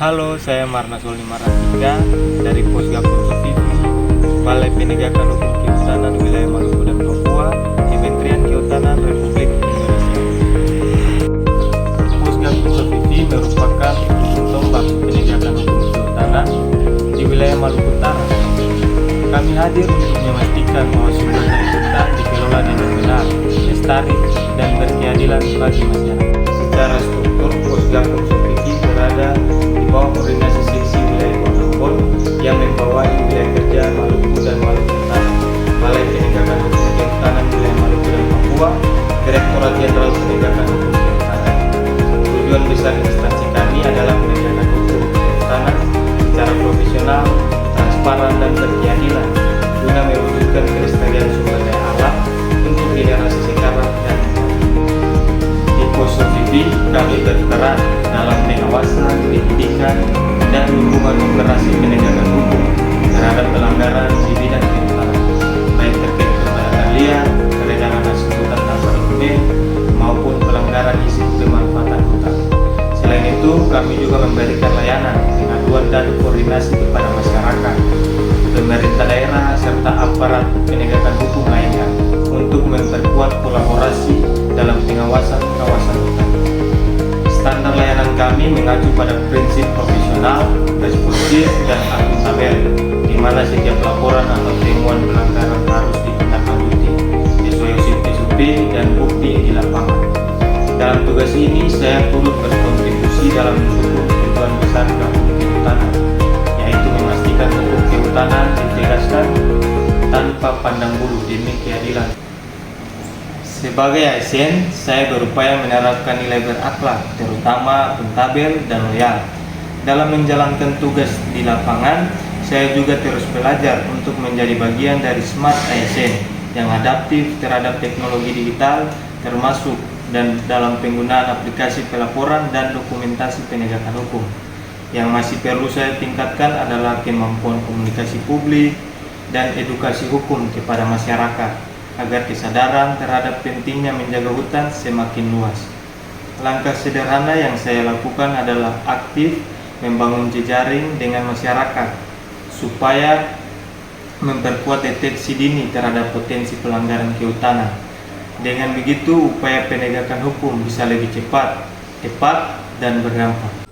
Halo, saya Marna Solni Maratiga dari Posgapur Sofifi, Balai Penegakan Hukum Kehutanan Wilayah Maluku dan Papua, Kementerian Kehutanan Republik Indonesia. Posgapur Sofifi merupakan ujung tombak penegakan hukum kehutanan di wilayah Maluku Utara. Kami hadir untuk memastikan bahwa sumber daya hutan dikelola dengan benar, lestari, dan berkeadilan bagi masyarakat. Secara struktur, Posgapur Sofifi berada di bawah koordinasi seksi wilayah Kota yang membawahi wilayah kerja Maluku dan Maluku Utara, Balai Penegakan Hukum Kehutanan wilayah Maluku dan Papua, Direktorat Jenderal Penegakan Hukum Kehutanan. Tujuan besar instansi kami adalah menegakkan hukum kehutanan secara profesional, transparan, dan berkeadilan guna mewujudkan kelestarian sumber daya alam untuk generasi sekarang dan di Pos Sofifi kami berperan dalam pengawasan, pendidikan, dan dukungan operasi penegakan hukum terhadap pelanggaran di bidang kehutanan, baik terkait pembakaran liar, peredaran hasil hutan tanpa dokumen, maupun pelanggaran izin pemanfaatan hutan. Selain itu, kami juga memberikan layanan pengaduan dan koordinasi kepada masyarakat, pemerintah daerah, serta aparat penegakan hukum lainnya untuk memperkuat kolaborasi dalam pengawasan kawasan hutan. Standar layanan kami mengacu pada prinsip profesional, responsif, dan akuntabel, di mana setiap laporan atau temuan pelanggaran harus ditindaklanjuti sesuai SOP dan bukti di lapangan. Dalam tugas ini, saya turut berkontribusi dalam mendukung tujuan besar hukum kehutanan, yaitu memastikan hukum kehutanan ditegaskan tanpa pandang bulu demi keadilan. Sebagai ASN, saya berupaya menerapkan nilai berakhlak, terutama akuntabel dan loyal. Dalam menjalankan tugas di lapangan, saya juga terus belajar untuk menjadi bagian dari Smart ASN yang adaptif terhadap teknologi digital, termasuk dan dalam penggunaan aplikasi pelaporan dan dokumentasi penegakan hukum. Yang masih perlu saya tingkatkan adalah kemampuan komunikasi publik dan edukasi hukum kepada masyarakat, agar kesadaran terhadap pentingnya menjaga hutan semakin luas. Langkah sederhana yang saya lakukan adalah aktif membangun jejaring dengan masyarakat supaya memperkuat deteksi dini terhadap potensi pelanggaran kehutanan. Dengan begitu, upaya penegakan hukum bisa lebih cepat, tepat, dan berdampak.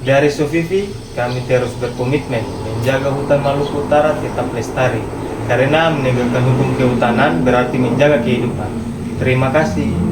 Dari Sofifi, kami terus berkomitmen menjaga hutan Maluku Utara tetap lestari, karena menegakkan hukum kehutanan berarti menjaga kehidupan. Terima kasih.